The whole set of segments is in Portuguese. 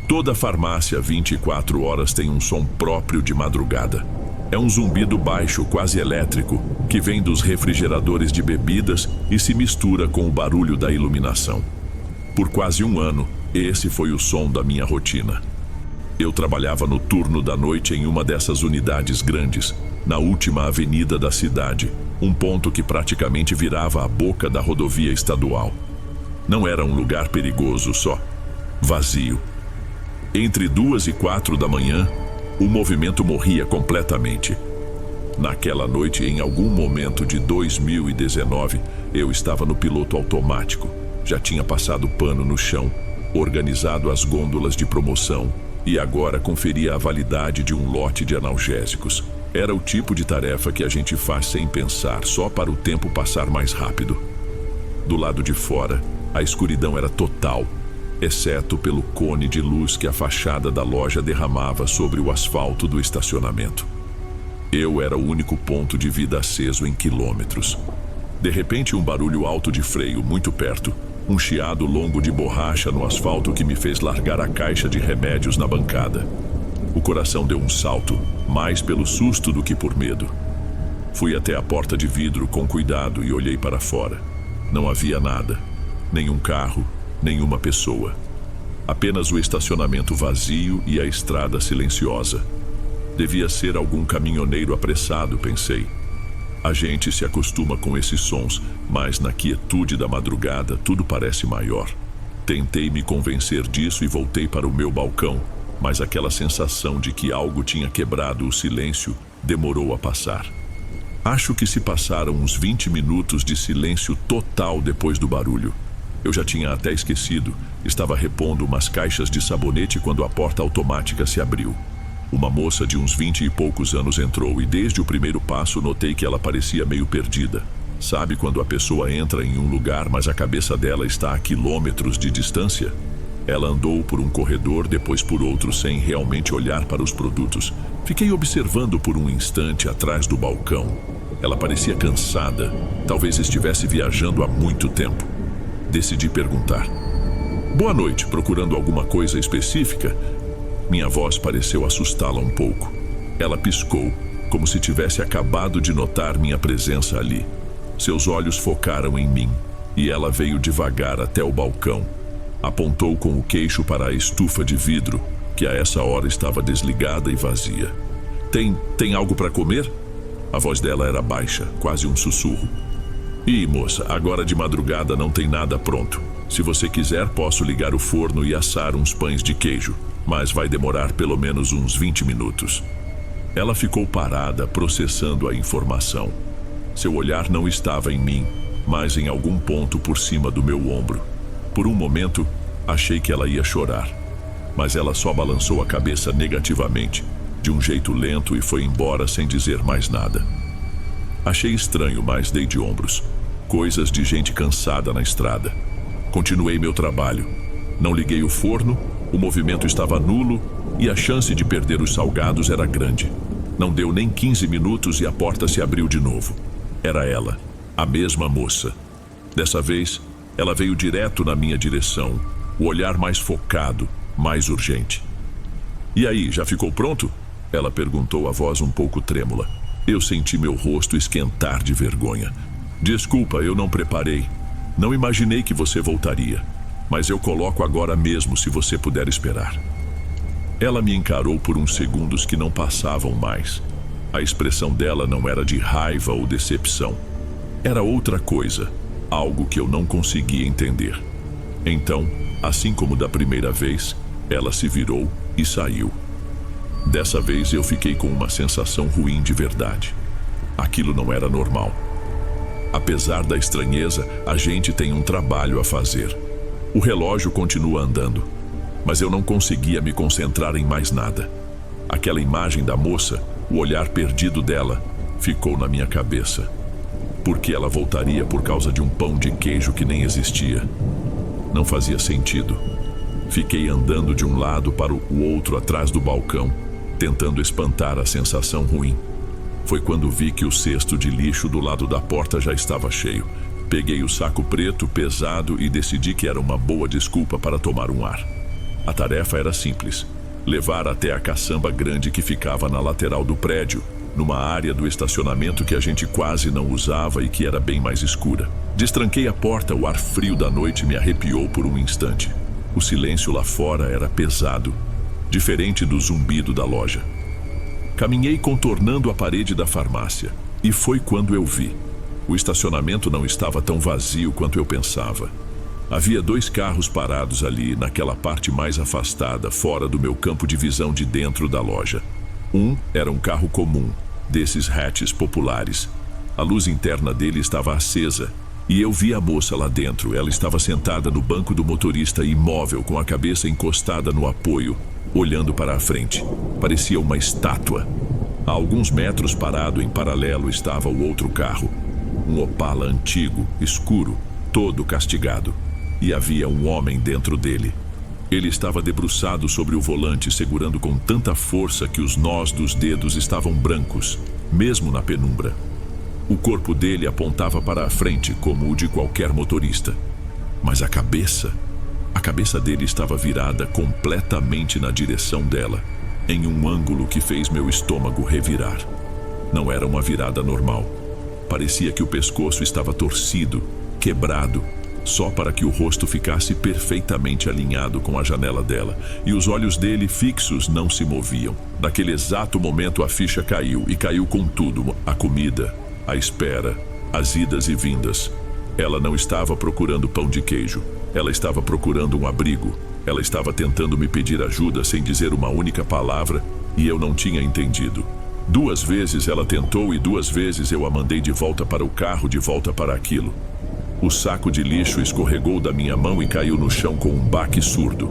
Toda farmácia 24 horas tem um som próprio de madrugada. É um zumbido baixo, quase elétrico, que vem dos refrigeradores de bebidas e se mistura com o barulho da iluminação. Por quase um ano, esse foi o som da minha rotina. Eu trabalhava no turno da noite em uma dessas unidades grandes, na última avenida da cidade, um ponto que praticamente virava a boca da rodovia estadual. Não era um lugar perigoso só, vazio. Entre 2 e 4 da manhã, o movimento morria completamente. Naquela noite, em algum momento de 2019, eu estava no piloto automático. Já tinha passado pano no chão, organizado as gôndolas de promoção e agora conferia a validade de um lote de analgésicos. Era o tipo de tarefa que a gente faz sem pensar, só para o tempo passar mais rápido. Do lado de fora, a escuridão era total, exceto pelo cone de luz que a fachada da loja derramava sobre o asfalto do estacionamento. Eu era o único ponto de vida aceso em quilômetros. De repente, um barulho alto de freio muito perto, um chiado longo de borracha no asfalto que me fez largar a caixa de remédios na bancada. O coração deu um salto, mais pelo susto do que por medo. Fui até a porta de vidro com cuidado e olhei para fora. Não havia nada, nenhum carro, nenhuma pessoa. Apenas o estacionamento vazio e a estrada silenciosa. Devia ser algum caminhoneiro apressado, pensei. A gente se acostuma com esses sons, mas na quietude da madrugada tudo parece maior. Tentei me convencer disso e voltei para o meu balcão, mas aquela sensação de que algo tinha quebrado o silêncio demorou a passar. Acho que se passaram uns 20 minutos de silêncio total depois do barulho. Eu já tinha até esquecido, estava repondo umas caixas de sabonete quando a porta automática se abriu. Uma moça de uns 20 e poucos anos entrou e desde o primeiro passo notei que ela parecia meio perdida. Sabe quando a pessoa entra em um lugar, mas a cabeça dela está a quilômetros de distância? Ela andou por um corredor, depois por outro, sem realmente olhar para os produtos. Fiquei observando por um instante atrás do balcão. Ela parecia cansada, talvez estivesse viajando há muito tempo. Decidi perguntar. Boa noite, procurando alguma coisa específica? Minha voz pareceu assustá-la um pouco. Ela piscou, como se tivesse acabado de notar minha presença ali. Seus olhos focaram em mim, e ela veio devagar até o balcão. Apontou com o queixo para a estufa de vidro, que a essa hora estava desligada e vazia. Tem algo para comer? A voz dela era baixa, quase um sussurro. Ih, moça, agora de madrugada não tem nada pronto. Se você quiser, posso ligar o forno e assar uns pães de queijo, mas vai demorar pelo menos uns 20 minutos. Ela ficou parada, processando a informação. Seu olhar não estava em mim, mas em algum ponto por cima do meu ombro. Por um momento, achei que ela ia chorar, mas ela só balançou a cabeça negativamente, de um jeito lento, e foi embora sem dizer mais nada. Achei estranho, mas dei de ombros. Coisas de gente cansada na estrada. Continuei meu trabalho. Não liguei o forno, o movimento estava nulo e a chance de perder os salgados era grande. Não deu nem 15 minutos e a porta se abriu de novo. Era ela, a mesma moça. Dessa vez, ela veio direto na minha direção, o olhar mais focado, mais urgente. E aí, já ficou pronto? Ela perguntou, a voz um pouco trêmula. Eu senti meu rosto esquentar de vergonha. Desculpa, eu não preparei. Não imaginei que você voltaria. Mas eu coloco agora mesmo, se você puder esperar. Ela me encarou por uns segundos que não passavam mais. A expressão dela não era de raiva ou decepção. Era outra coisa, algo que eu não conseguia entender. Então, assim como da primeira vez, ela se virou e saiu. Dessa vez eu fiquei com uma sensação ruim de verdade. Aquilo não era normal. Apesar da estranheza, a gente tem um trabalho a fazer. O relógio continua andando, mas eu não conseguia me concentrar em mais nada. Aquela imagem da moça, o olhar perdido dela, ficou na minha cabeça. Por que ela voltaria por causa de um pão de queijo que nem existia? Não fazia sentido. Fiquei andando de um lado para o outro atrás do balcão, tentando espantar a sensação ruim. Foi quando vi que o cesto de lixo do lado da porta já estava cheio. Peguei o saco preto pesado e decidi que era uma boa desculpa para tomar um ar. A tarefa era simples: levar até a caçamba grande que ficava na lateral do prédio, numa área do estacionamento que a gente quase não usava e que era bem mais escura. Destranquei a porta, o ar frio da noite me arrepiou por um instante. O silêncio lá fora era pesado, diferente do zumbido da loja. Caminhei contornando a parede da farmácia, e foi quando eu vi. O estacionamento não estava tão vazio quanto eu pensava. Havia 2 carros parados ali, naquela parte mais afastada, fora do meu campo de visão de dentro da loja. Um era um carro comum, desses hatches populares. A luz interna dele estava acesa, e eu vi a moça lá dentro. Ela estava sentada no banco do motorista, imóvel, com a cabeça encostada no apoio, olhando para a frente. Parecia uma estátua. A alguns metros parado em paralelo estava o outro carro. Um Opala antigo, escuro, todo castigado. E havia um homem dentro dele. Ele estava debruçado sobre o volante, segurando com tanta força que os nós dos dedos estavam brancos, mesmo na penumbra. O corpo dele apontava para a frente, como o de qualquer motorista. Mas a cabeça dele estava virada completamente na direção dela, em um ângulo que fez meu estômago revirar. Não era uma virada normal. Parecia que o pescoço estava torcido, quebrado, só para que o rosto ficasse perfeitamente alinhado com a janela dela, e os olhos dele fixos não se moviam. Naquele exato momento a ficha caiu, e caiu com tudo: a comida, a espera, as idas e vindas. Ela não estava procurando pão de queijo, ela estava procurando um abrigo. Ela estava tentando me pedir ajuda sem dizer uma única palavra, e eu não tinha entendido. 2 vezes ela tentou, e 2 vezes eu a mandei de volta para o carro, de volta para aquilo. O saco de lixo escorregou da minha mão e caiu no chão com um baque surdo.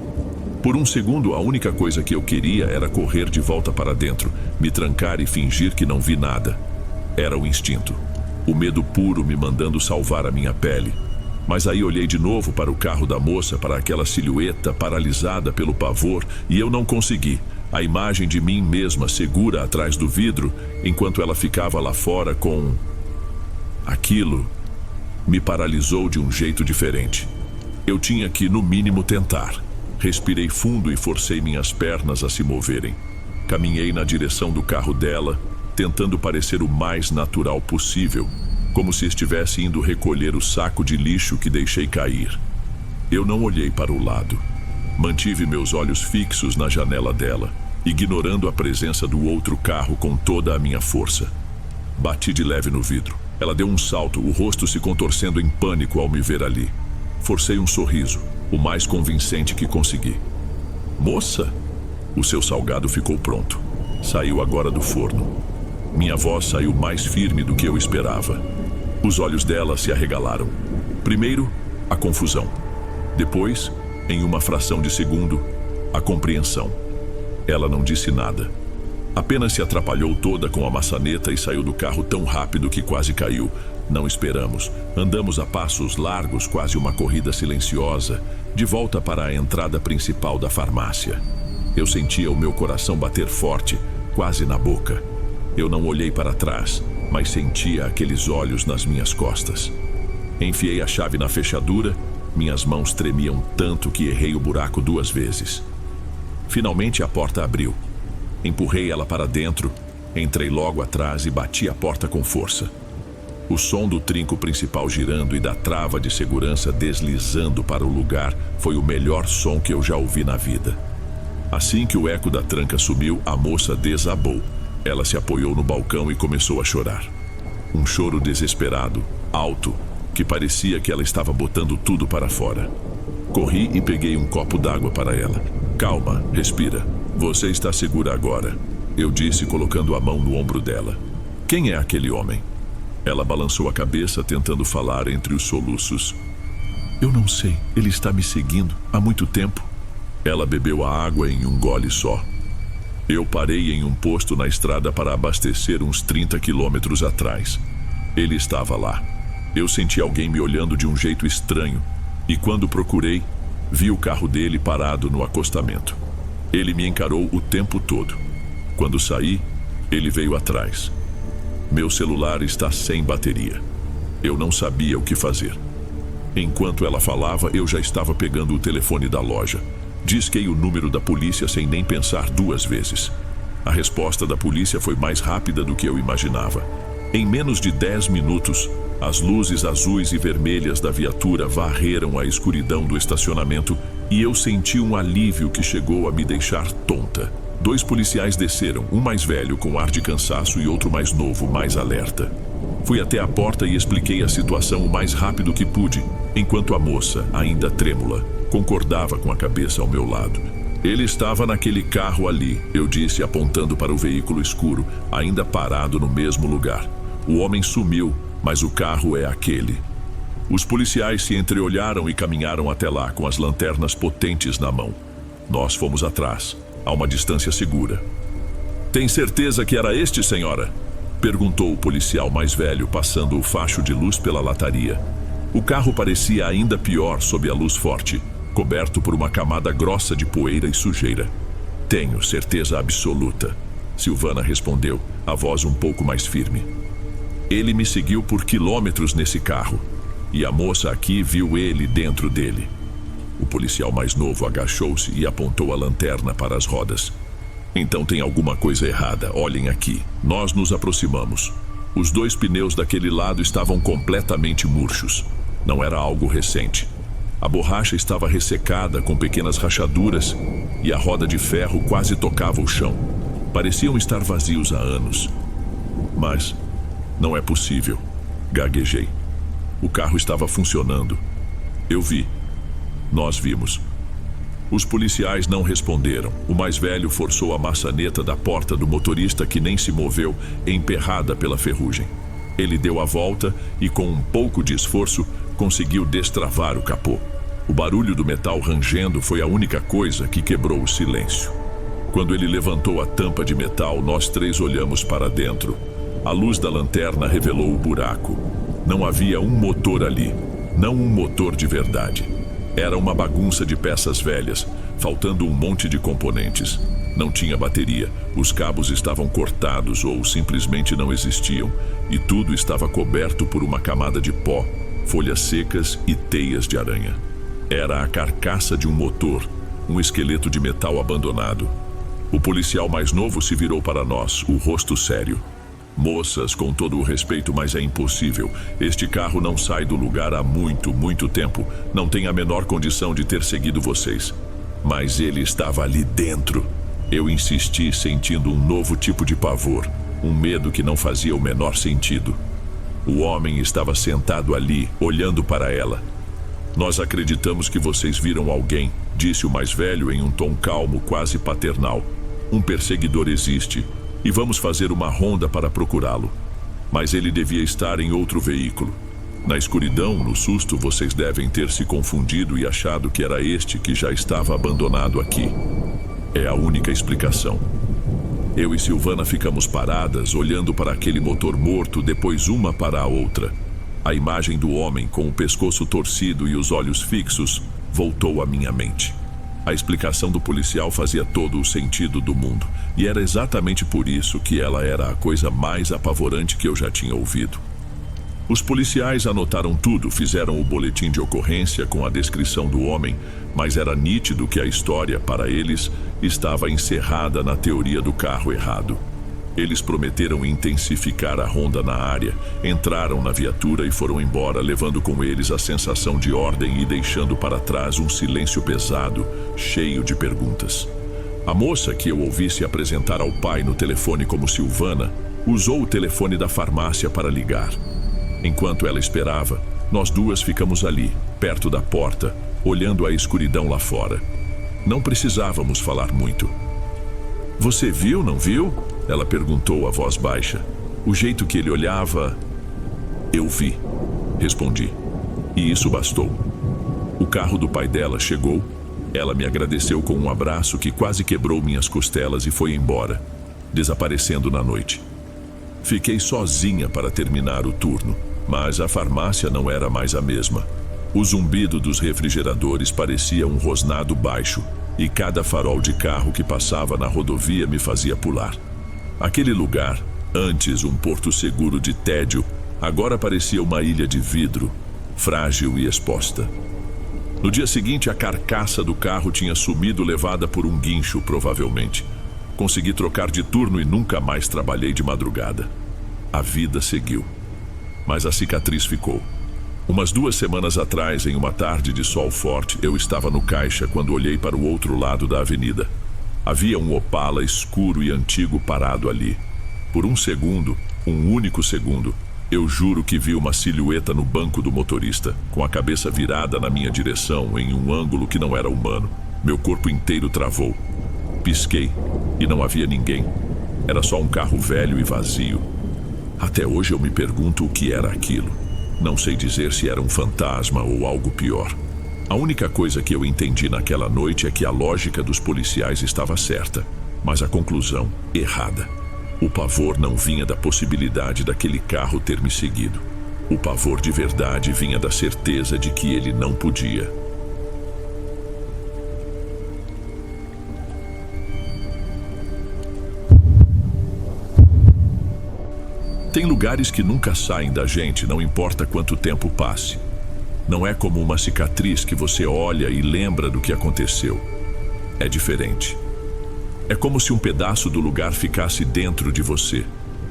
Por um segundo, a única coisa que eu queria era correr de volta para dentro, me trancar e fingir que não vi nada. Era o instinto, o medo puro me mandando salvar a minha pele. Mas aí olhei de novo para o carro da moça, para aquela silhueta paralisada pelo pavor, e eu não consegui. A imagem de mim mesma segura atrás do vidro, enquanto ela ficava lá fora com... Aquilo me paralisou de um jeito diferente. Eu tinha que, no mínimo, tentar. Respirei fundo e forcei minhas pernas a se moverem. Caminhei na direção do carro dela, tentando parecer o mais natural possível, como se estivesse indo recolher o saco de lixo que deixei cair. Eu não olhei para o lado. Mantive meus olhos fixos na janela dela, ignorando a presença do outro carro com toda a minha força. Bati de leve no vidro. Ela deu um salto, o rosto se contorcendo em pânico ao me ver ali. Forcei um sorriso, o mais convincente que consegui. Moça, o seu salgado ficou pronto. Saiu agora do forno. Minha voz saiu mais firme do que eu esperava. Os olhos dela se arregalaram. Primeiro, a confusão. Depois, em uma fração de segundo, a compreensão. Ela não disse nada. Apenas se atrapalhou toda com a maçaneta e saiu do carro tão rápido que quase caiu. Não esperamos. Andamos a passos largos, quase uma corrida silenciosa, de volta para a entrada principal da farmácia. Eu sentia o meu coração bater forte, quase na boca. Eu não olhei para trás, mas sentia aqueles olhos nas minhas costas. Enfiei a chave na fechadura, minhas mãos tremiam tanto que errei o buraco 2 vezes. Finalmente a porta abriu. Empurrei ela para dentro, entrei logo atrás e bati a porta com força. O som do trinco principal girando e da trava de segurança deslizando para o lugar foi o melhor som que eu já ouvi na vida. Assim que o eco da tranca sumiu, a moça desabou. Ela se apoiou no balcão e começou a chorar. Um choro desesperado, alto, que parecia que ela estava botando tudo para fora. Corri e peguei um copo d'água para ela. Calma, respira. Você está segura agora, eu disse, colocando a mão no ombro dela. Quem é aquele homem? Ela balançou a cabeça, tentando falar entre os soluços. Eu não sei, ele está me seguindo há muito tempo. Ela bebeu a água em um gole só. Eu parei em um posto na estrada para abastecer uns 30 quilômetros atrás. Ele estava lá. Eu senti alguém me olhando de um jeito estranho, e quando procurei, vi o carro dele parado no acostamento. Ele me encarou o tempo todo. Quando saí, ele veio atrás. Meu celular está sem bateria. Eu não sabia o que fazer. Enquanto ela falava, eu já estava pegando o telefone da loja. Disquei o número da polícia sem nem pensar duas vezes. A resposta da polícia foi mais rápida do que eu imaginava. Em menos de 10 minutos, as luzes azuis e vermelhas da viatura varreram a escuridão do estacionamento e eu senti um alívio que chegou a me deixar tonta. 2 policiais desceram, um mais velho com ar de cansaço e outro mais novo, mais alerta. Fui até a porta e expliquei a situação o mais rápido que pude, enquanto a moça, ainda trêmula, concordava com a cabeça ao meu lado. Ele estava naquele carro ali, eu disse apontando para o veículo escuro, ainda parado no mesmo lugar. O homem sumiu, mas o carro é aquele. Os policiais se entreolharam e caminharam até lá com as lanternas potentes na mão. Nós fomos atrás, a uma distância segura. "Tem certeza que era este, senhora?" perguntou o policial mais velho, passando o facho de luz pela lataria. O carro parecia ainda pior sob a luz forte, coberto por uma camada grossa de poeira e sujeira. "Tenho certeza absoluta", Silvana respondeu, a voz um pouco mais firme. "Ele me seguiu por quilômetros nesse carro, e a moça aqui viu ele dentro dele." O policial mais novo agachou-se e apontou a lanterna para as rodas. "Então tem alguma coisa errada, olhem aqui." Nós nos aproximamos. Os 2 pneus daquele lado estavam completamente murchos. Não era algo recente. A borracha estava ressecada com pequenas rachaduras e a roda de ferro quase tocava o chão. Pareciam estar vazios há anos. "Mas não é possível", gaguejei. "O carro estava funcionando. Eu vi. Nós vimos." Os policiais não responderam. O mais velho forçou a maçaneta da porta do motorista, que nem se moveu, emperrada pela ferrugem. Ele deu a volta e, com um pouco de esforço, conseguiu destravar o capô. O barulho do metal rangendo foi a única coisa que quebrou o silêncio. Quando ele levantou a tampa de metal, nós 3 olhamos para dentro. A luz da lanterna revelou o buraco. Não havia um motor ali, não um motor de verdade. Era uma bagunça de peças velhas, faltando um monte de componentes. Não tinha bateria, os cabos estavam cortados ou simplesmente não existiam, e tudo estava coberto por uma camada de pó, folhas secas e teias de aranha. Era a carcaça de um motor, um esqueleto de metal abandonado. O policial mais novo se virou para nós, o rosto sério. "Moças, com todo o respeito, mas é impossível. Este carro não sai do lugar há muito, muito tempo. Não tem a menor condição de ter seguido vocês." "Mas ele estava ali dentro." Eu insisti, sentindo um novo tipo de pavor, um medo que não fazia o menor sentido. "O homem estava sentado ali, olhando para ela." "Nós acreditamos que vocês viram alguém", disse o mais velho em um tom calmo, quase paternal. "Um perseguidor existe. E vamos fazer uma ronda para procurá-lo. Mas ele devia estar em outro veículo. Na escuridão, no susto, vocês devem ter se confundido e achado que era este que já estava abandonado aqui. É a única explicação." Eu e Silvana ficamos paradas, olhando para aquele motor morto, depois uma para a outra. A imagem do homem, com o pescoço torcido e os olhos fixos, voltou à minha mente. A explicação do policial fazia todo o sentido do mundo, e era exatamente por isso que ela era a coisa mais apavorante que eu já tinha ouvido. Os policiais anotaram tudo, fizeram o boletim de ocorrência com a descrição do homem, mas era nítido que a história, para eles, estava encerrada na teoria do carro errado. Eles prometeram intensificar a ronda na área, entraram na viatura e foram embora, levando com eles a sensação de ordem e deixando para trás um silêncio pesado, cheio de perguntas. A moça, que eu ouvi se apresentar ao pai no telefone como Silvana, usou o telefone da farmácia para ligar. Enquanto ela esperava, nós 2 ficamos ali, perto da porta, olhando a escuridão lá fora. Não precisávamos falar muito. "Você viu, não viu?" ela perguntou a voz baixa. O jeito que ele olhava... "Eu vi", respondi. E isso bastou. O carro do pai dela chegou. Ela me agradeceu com um abraço que quase quebrou minhas costelas e foi embora, desaparecendo na noite. Fiquei sozinha para terminar o turno, mas a farmácia não era mais a mesma. O zumbido dos refrigeradores parecia um rosnado baixo, e cada farol de carro que passava na rodovia me fazia pular. Aquele lugar, antes um porto seguro de tédio, agora parecia uma ilha de vidro, frágil e exposta. No dia seguinte, a carcaça do carro tinha sumido, levada por um guincho, provavelmente. Consegui trocar de turno e nunca mais trabalhei de madrugada. A vida seguiu. Mas a cicatriz ficou. Umas 2 semanas atrás, em uma tarde de sol forte, eu estava no caixa quando olhei para o outro lado da avenida. Havia um Opala escuro e antigo parado ali. Por um segundo, um único segundo, eu juro que vi uma silhueta no banco do motorista, com a cabeça virada na minha direção, em um ângulo que não era humano. Meu corpo inteiro travou. Pisquei e não havia ninguém. Era só um carro velho e vazio. Até hoje eu me pergunto o que era aquilo. Não sei dizer se era um fantasma ou algo pior. A única coisa que eu entendi naquela noite é que a lógica dos policiais estava certa, mas a conclusão errada. O pavor não vinha da possibilidade daquele carro ter me seguido. O pavor de verdade vinha da certeza de que ele não podia. Tem lugares que nunca saem da gente, não importa quanto tempo passe. Não é como uma cicatriz que você olha e lembra do que aconteceu. É diferente. É como se um pedaço do lugar ficasse dentro de você.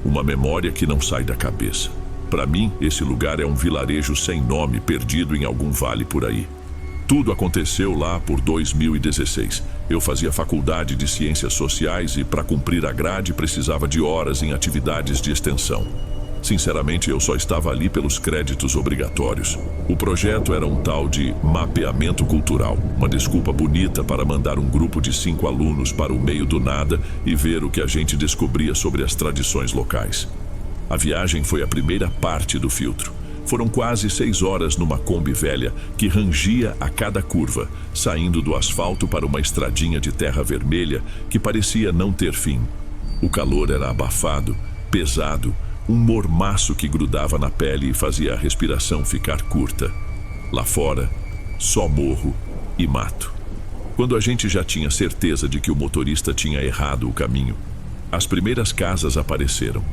Uma memória que não sai da cabeça. Para mim, esse lugar é um vilarejo sem nome, perdido em algum vale por aí. Tudo aconteceu lá por 2016. Eu fazia faculdade de ciências sociais e, para cumprir a grade, precisava de horas em atividades de extensão. Sinceramente, eu só estava ali pelos créditos obrigatórios. O projeto era um tal de mapeamento cultural, uma desculpa bonita para mandar um grupo de 5 alunos para o meio do nada e ver o que a gente descobria sobre as tradições locais. A viagem foi a primeira parte do filtro. Foram quase 6 horas numa Kombi velha que rangia a cada curva, saindo do asfalto para uma estradinha de terra vermelha que parecia não ter fim. O calor era abafado, pesado, um mormaço que grudava na pele e fazia a respiração ficar curta. Lá fora, só morro e mato. Quando a gente já tinha certeza de que o motorista tinha errado o caminho, as primeiras casas apareceram.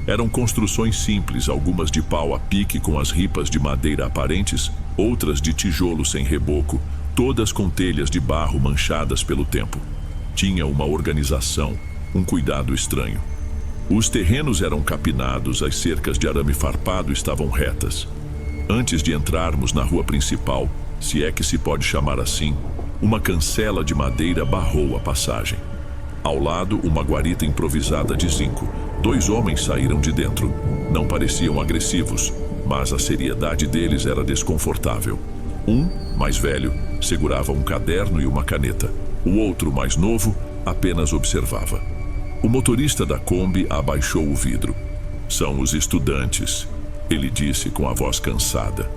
Eram construções simples, algumas de pau a pique com as ripas de madeira aparentes, outras de tijolo sem reboco, todas com telhas de barro manchadas pelo tempo. Tinha uma organização, um cuidado estranho. Os terrenos eram capinados, as cercas de arame farpado estavam retas. Antes de entrarmos na rua principal, se é que se pode chamar assim, uma cancela de madeira barrou a passagem. Ao lado, uma guarita improvisada de zinco. 2 homens saíram de dentro. Não pareciam agressivos, mas a seriedade deles era desconfortável. Um, mais velho, segurava um caderno e uma caneta. O outro, mais novo, apenas observava. O motorista da Kombi abaixou o vidro. "São os estudantes", ele disse com a voz cansada.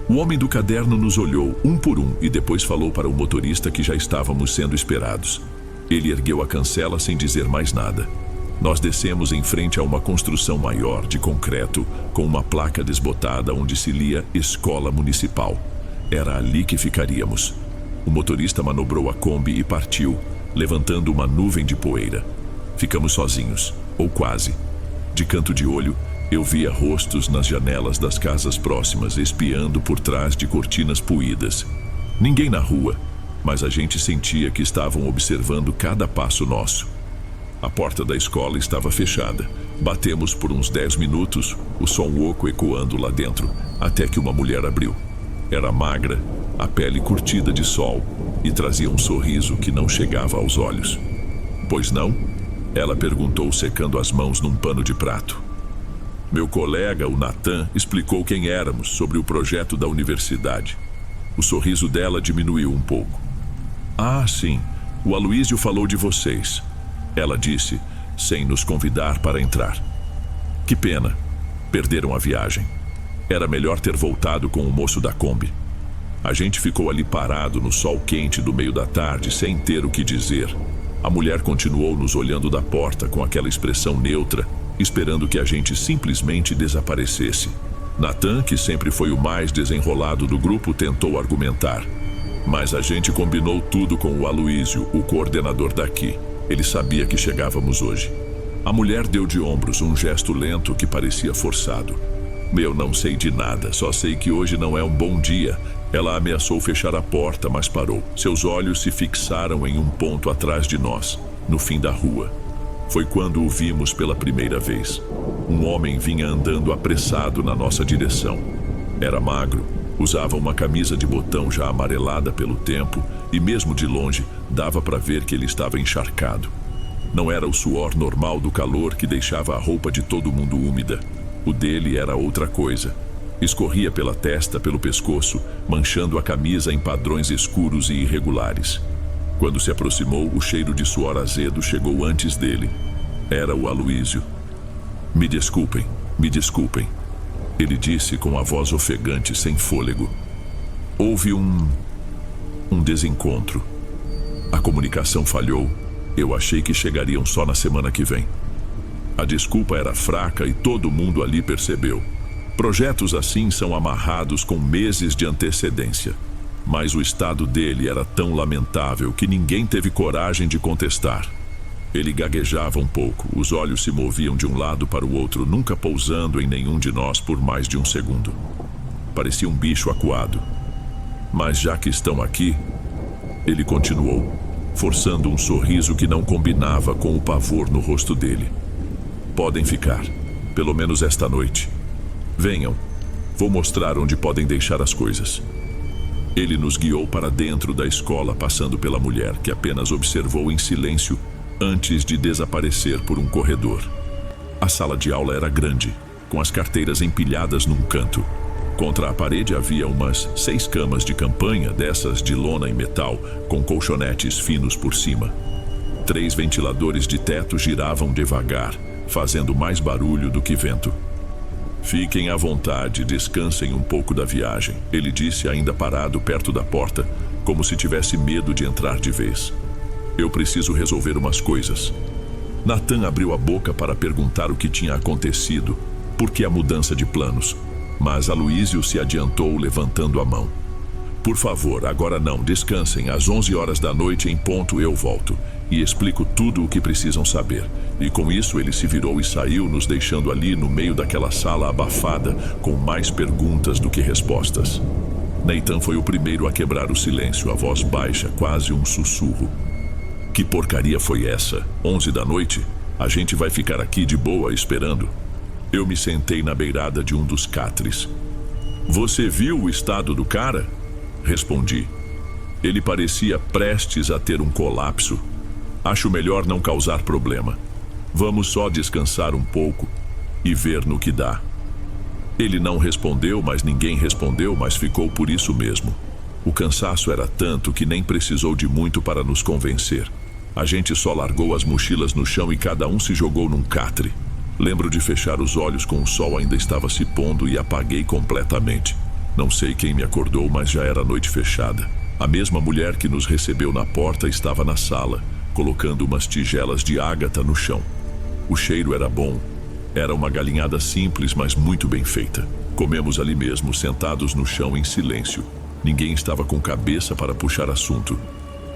O homem do caderno nos olhou um por um e depois falou para o motorista que já estávamos sendo esperados. Ele ergueu a cancela sem dizer mais nada. Nós descemos em frente a uma construção maior, de concreto, com uma placa desbotada onde se lia Escola Municipal. Era ali que ficaríamos. O motorista manobrou a Kombi e partiu, levantando uma nuvem de poeira. Ficamos sozinhos, ou quase. De canto de olho, eu via rostos nas janelas das casas próximas, espiando por trás de cortinas puídas. Ninguém na rua, mas a gente sentia que estavam observando cada passo nosso. A porta da escola estava fechada. Batemos por uns 10 minutos, o som oco ecoando lá dentro, até que uma mulher abriu. Era magra, a pele curtida de sol, e trazia um sorriso que não chegava aos olhos. "Pois não?" ela perguntou, secando as mãos num pano de prato. Meu colega, o Natan, explicou quem éramos sobre o projeto da universidade. O sorriso dela diminuiu um pouco. "Ah, sim, o Aloísio falou de vocês", ela disse, sem nos convidar para entrar. "Que pena, perderam a viagem. Era melhor ter voltado com o moço da Kombi." A gente ficou ali parado no sol quente do meio da tarde, sem ter o que dizer. A mulher continuou nos olhando da porta com aquela expressão neutra, esperando que a gente simplesmente desaparecesse. Natan, que sempre foi o mais desenrolado do grupo, tentou argumentar. Mas a gente combinou tudo com o Aloísio, o coordenador daqui. Ele sabia que chegávamos hoje. A mulher deu de ombros, um gesto lento que parecia forçado. Eu não sei de nada, só sei que hoje não é um bom dia. Ela ameaçou fechar a porta, mas parou. Seus olhos se fixaram em um ponto atrás de nós, no fim da rua. Foi quando o vimos pela primeira vez. Um homem vinha andando apressado na nossa direção. Era magro, usava uma camisa de botão já amarelada pelo tempo e mesmo de longe dava para ver que ele estava encharcado. Não era o suor normal do calor que deixava a roupa de todo mundo úmida. O dele era outra coisa. Escorria pela testa, pelo pescoço, manchando a camisa em padrões escuros e irregulares. Quando se aproximou, o cheiro de suor azedo chegou antes dele. Era o Aloísio. Me desculpem, ele disse com a voz ofegante, sem fôlego. Houve um desencontro. A comunicação falhou. Eu achei que chegariam só na semana que vem. A desculpa era fraca e todo mundo ali percebeu. Projetos assim são amarrados com meses de antecedência. Mas o estado dele era tão lamentável que ninguém teve coragem de contestar. Ele gaguejava um pouco, os olhos se moviam de um lado para o outro, nunca pousando em nenhum de nós por mais de um segundo. Parecia um bicho acuado. Mas já que estão aqui, ele continuou, forçando um sorriso que não combinava com o pavor no rosto dele. Podem ficar, pelo menos esta noite. Venham, vou mostrar onde podem deixar as coisas. Ele nos guiou para dentro da escola, passando pela mulher, que apenas observou em silêncio antes de desaparecer por um corredor. A sala de aula era grande, com as carteiras empilhadas num canto. Contra a parede havia umas 6 camas de campanha, dessas de lona e metal, com colchonetes finos por cima. 3 ventiladores de teto giravam devagar, fazendo mais barulho do que vento. Fiquem à vontade, descansem um pouco da viagem, ele disse, ainda parado perto da porta, como se tivesse medo de entrar de vez. Eu preciso resolver umas coisas. Nathan abriu a boca para perguntar o que tinha acontecido, por que a mudança de planos, mas Aloísio se adiantou levantando a mão. Por favor, agora não, descansem, às 11 horas da noite em ponto eu volto e explico tudo o que precisam saber. E com isso ele se virou e saiu, nos deixando ali no meio daquela sala abafada, com mais perguntas do que respostas. Nathan foi o primeiro a quebrar o silêncio, a voz baixa, quase um sussurro. Que porcaria foi essa? 11 da noite? A gente vai ficar aqui de boa esperando? Eu me sentei na beirada de um dos catres. Você viu o estado do cara? Respondi. Ele parecia prestes a ter um colapso. Acho melhor não causar problema. Vamos só descansar um pouco e ver no que dá. Ele não respondeu, mas ninguém respondeu, mas ficou por isso mesmo. O cansaço era tanto que nem precisou de muito para nos convencer. A gente só largou as mochilas no chão e cada um se jogou num catre. Lembro de fechar os olhos com o sol ainda estava se pondo e apaguei completamente. Não sei quem me acordou, mas já era noite fechada. A mesma mulher que nos recebeu na porta estava na sala, colocando umas tigelas de ágata no chão. O cheiro era bom. Era uma galinhada simples, mas muito bem feita. Comemos ali mesmo, sentados no chão em silêncio. Ninguém estava com cabeça para puxar assunto.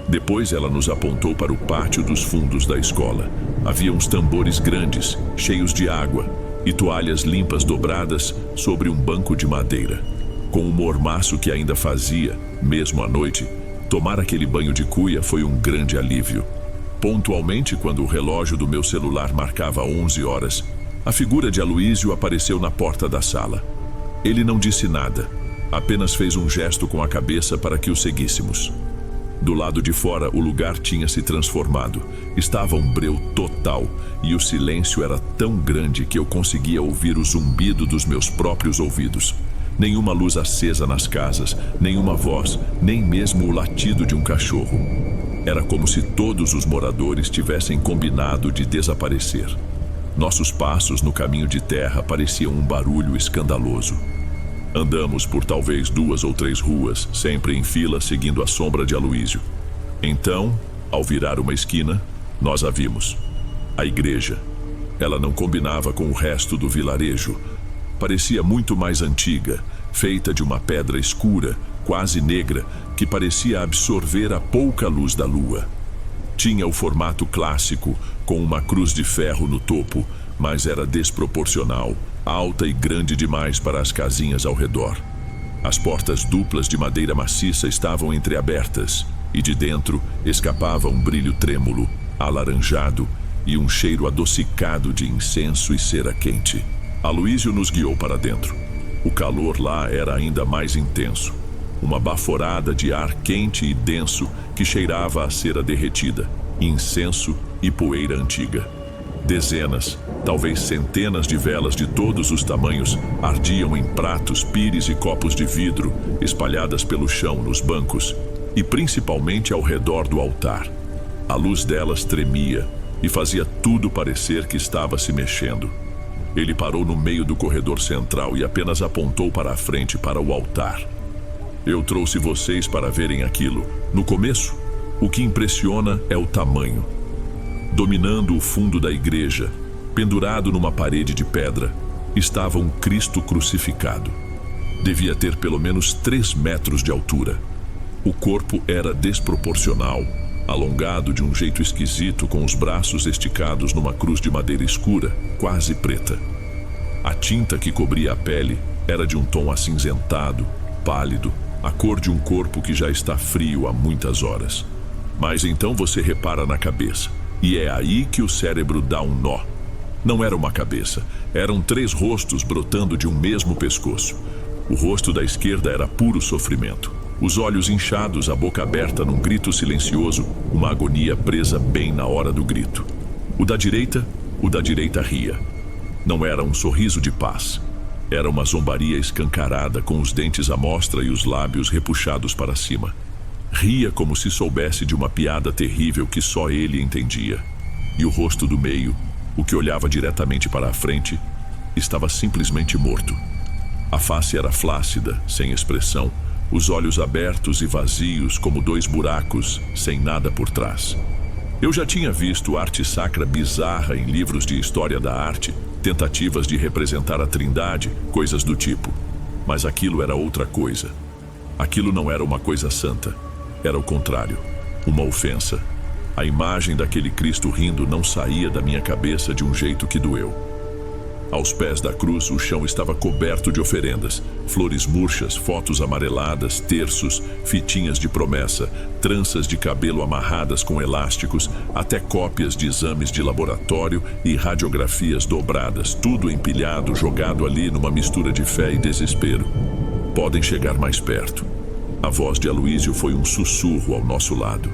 Depois ela nos apontou para o pátio dos fundos da escola. Havia uns tambores grandes, cheios de água, e toalhas limpas dobradas sobre um banco de madeira. Com o mormaço que ainda fazia, mesmo à noite, tomar aquele banho de cuia foi um grande alívio. Pontualmente, quando o relógio do meu celular marcava 11 horas, a figura de Aloísio apareceu na porta da sala. Ele não disse nada, apenas fez um gesto com a cabeça para que o seguíssemos. Do lado de fora, o lugar tinha se transformado. Estava um breu total, e o silêncio era tão grande que eu conseguia ouvir o zumbido dos meus próprios ouvidos. Nenhuma luz acesa nas casas, nenhuma voz, nem mesmo o latido de um cachorro. Era como se todos os moradores tivessem combinado de desaparecer. Nossos passos no caminho de terra pareciam um barulho escandaloso. Andamos por talvez 2 ou 3 ruas, sempre em fila, seguindo a sombra de Aloísio. Então, ao virar uma esquina, nós a vimos. A igreja. Ela não combinava com o resto do vilarejo. Parecia muito mais antiga, feita de uma pedra escura, quase negra, que parecia absorver a pouca luz da lua. Tinha o formato clássico, com uma cruz de ferro no topo, mas era desproporcional. alta e grande demais para as casinhas ao redor. As portas duplas de madeira maciça estavam entreabertas, e de dentro escapava um brilho trêmulo, alaranjado e um cheiro adocicado de incenso e cera quente. Aloísio nos guiou para dentro. O calor lá era ainda mais intenso. Uma baforada de ar quente e denso que cheirava a cera derretida, incenso e poeira antiga. Dezenas, talvez centenas de velas de todos os tamanhos ardiam em pratos, pires e copos de vidro, espalhadas pelo chão, nos bancos e principalmente ao redor do altar. A luz delas tremia e fazia tudo parecer que estava se mexendo. Ele parou no meio do corredor central e apenas apontou para a frente, para o altar. Eu trouxe vocês para verem aquilo. No começo, o que impressiona é o tamanho. Dominando o fundo da igreja, pendurado numa parede de pedra, estava um Cristo crucificado. Devia ter pelo menos 3 metros de altura. O corpo era desproporcional, alongado de um jeito esquisito, com os braços esticados numa cruz de madeira escura, quase preta. A tinta que cobria a pele era de um tom acinzentado, pálido, a cor de um corpo que já está frio há muitas horas. Mas então você repara na cabeça, e é aí que o cérebro dá um nó. Não era uma cabeça, eram 3 rostos brotando de um mesmo pescoço. O rosto da esquerda era puro sofrimento. Os olhos inchados, a boca aberta num grito silencioso, uma agonia presa bem na hora do grito. O da direita ria. Não era um sorriso de paz. Era uma zombaria escancarada, com os dentes à mostra e os lábios repuxados para cima. Ria como se soubesse de uma piada terrível que só ele entendia. E o rosto do meio, o que olhava diretamente para a frente, estava simplesmente morto. A face era flácida, sem expressão, os olhos abertos e vazios como 2 buracos, sem nada por trás. Eu já tinha visto arte sacra bizarra em livros de história da arte, tentativas de representar a Trindade, coisas do tipo. Mas aquilo era outra coisa. Aquilo não era uma coisa santa. Era o contrário, uma ofensa. A imagem daquele Cristo rindo não saía da minha cabeça de um jeito que doeu. Aos pés da cruz, o chão estava coberto de oferendas, flores murchas, fotos amareladas, terços, fitinhas de promessa, tranças de cabelo amarradas com elásticos, até cópias de exames de laboratório e radiografias dobradas, tudo empilhado, jogado ali numa mistura de fé e desespero. Podem chegar mais perto. A voz de Aloísio foi um sussurro ao nosso lado.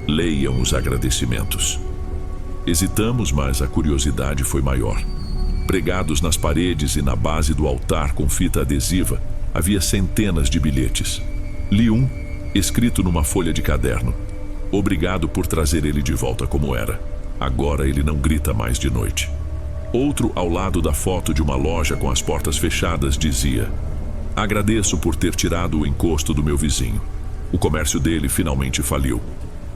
Leiam os agradecimentos. Hesitamos, mas a curiosidade foi maior. Pregados nas paredes e na base do altar com fita adesiva, havia centenas de bilhetes. Li um, escrito numa folha de caderno. Obrigado por trazer ele de volta como era. Agora ele não grita mais de noite. Outro, ao lado da foto de uma loja com as portas fechadas, dizia: agradeço por ter tirado o encosto do meu vizinho. O comércio dele finalmente faliu.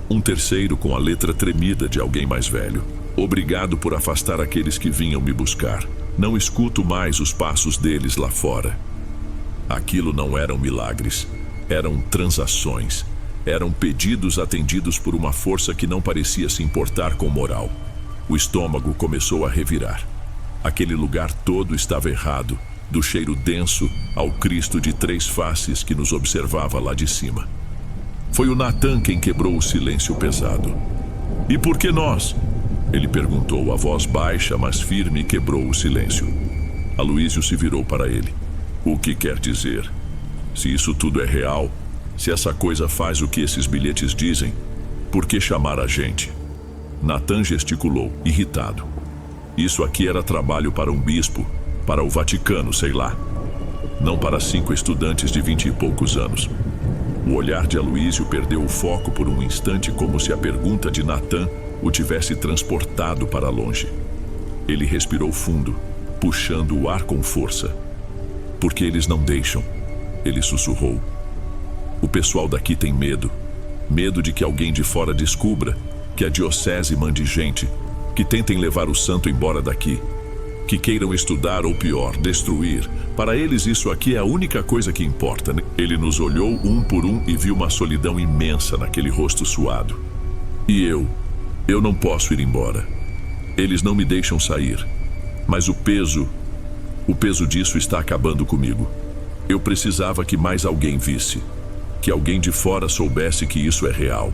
Um terceiro, com a letra tremida de alguém mais velho: obrigado por afastar aqueles que vinham me buscar. Não escuto mais os passos deles lá fora. Aquilo não eram milagres, eram transações. Eram pedidos atendidos por uma força que não parecia se importar com moral. O estômago começou a revirar. Aquele lugar todo estava errado, do cheiro denso ao Cristo de 3 faces que nos observava lá de cima. Foi o Natan quem quebrou o silêncio pesado. E por que nós? Ele perguntou, a voz baixa, mas firme, e quebrou o silêncio. Aloísio se virou para ele. O que quer dizer? Se isso tudo é real, se essa coisa faz o que esses bilhetes dizem, por que chamar a gente? Natan gesticulou, irritado. Isso aqui era trabalho para um bispo, para o Vaticano, sei lá. Não para 5 estudantes de 20 e poucos anos. O olhar de Aloísio perdeu o foco por um instante, como se a pergunta de Natan o tivesse transportado para longe. Ele respirou fundo, puxando o ar com força. Porque eles não deixam, ele sussurrou. O pessoal daqui tem medo. Medo de que alguém de fora descubra, que a diocese mande gente, que tentem levar o santo embora daqui, que queiram estudar ou pior, destruir. Para eles isso aqui é a única coisa que importa. Ele nos olhou um por um e viu uma solidão imensa naquele rosto suado. E eu não posso ir embora. Eles não me deixam sair. Mas o peso O peso disso está acabando comigo. Eu precisava que mais alguém visse. Que alguém de fora soubesse que isso é real.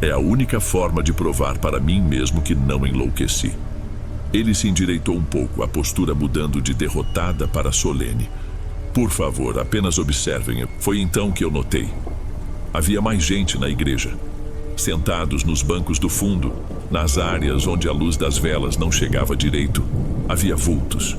É a única forma de provar para mim mesmo que não enlouqueci. Ele se endireitou um pouco, a postura mudando de derrotada para solene. Por favor, apenas observem. Foi então que eu notei. Havia mais gente na igreja. Sentados nos bancos do fundo, nas áreas onde a luz das velas não chegava direito, havia vultos.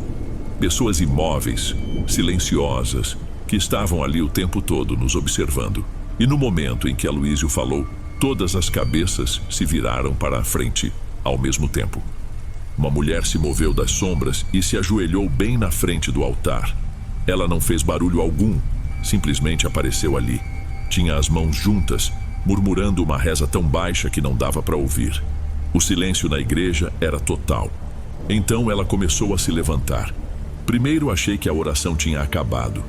Pessoas imóveis, silenciosas, que estavam ali o tempo todo nos observando. E no momento em que Aloísio falou, todas as cabeças se viraram para a frente ao mesmo tempo. Uma mulher se moveu das sombras e se ajoelhou bem na frente do altar. Ela não fez barulho algum, simplesmente apareceu ali. Tinha as mãos juntas, murmurando uma reza tão baixa que não dava para ouvir. O silêncio na igreja era total. Então ela começou a se levantar. Primeiro achei que a oração tinha acabado,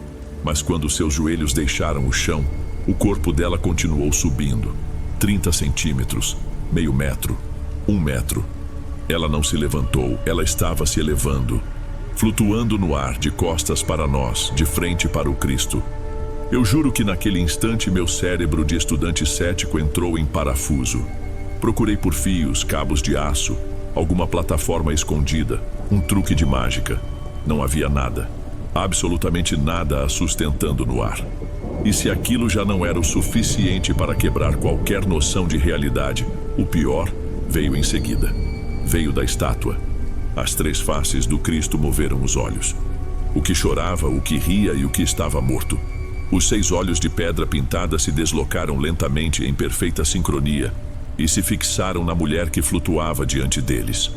mas quando seus joelhos deixaram o chão, o corpo dela continuou subindo. 30 centímetros, meio metro, 1 metro. Ela não se levantou, ela estava se elevando, flutuando no ar, de costas para nós, de frente para o Cristo. Eu juro que naquele instante meu cérebro de estudante cético entrou em parafuso. Procurei por fios, cabos de aço, alguma plataforma escondida, um truque de mágica. Não havia nada, absolutamente nada a sustentando no ar. E se aquilo já não era o suficiente para quebrar qualquer noção de realidade, o pior veio em seguida. Veio da estátua. As 3 faces do Cristo moveram os olhos. O que chorava, o que ria e o que estava morto. Os 6 olhos de pedra pintada se deslocaram lentamente em perfeita sincronia e se fixaram na mulher que flutuava diante deles.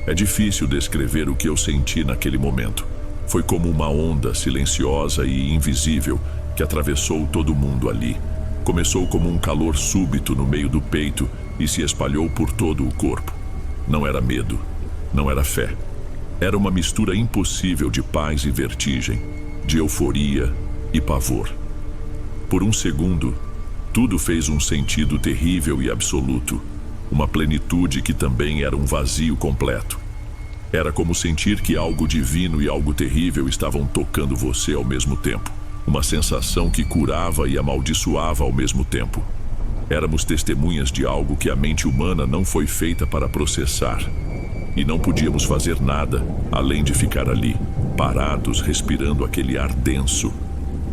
É difícil descrever o que eu senti naquele momento. Foi como uma onda silenciosa e invisível que atravessou todo mundo ali. Começou como um calor súbito no meio do peito e se espalhou por todo o corpo. Não era medo, não era fé. Era uma mistura impossível de paz e vertigem, de euforia e pavor. Por um segundo, tudo fez um sentido terrível e absoluto, uma plenitude que também era um vazio completo. Era como sentir que algo divino e algo terrível estavam tocando você ao mesmo tempo, uma sensação que curava e amaldiçoava ao mesmo tempo. Éramos testemunhas de algo que a mente humana não foi feita para processar. E não podíamos fazer nada além de ficar ali, parados, respirando aquele ar denso.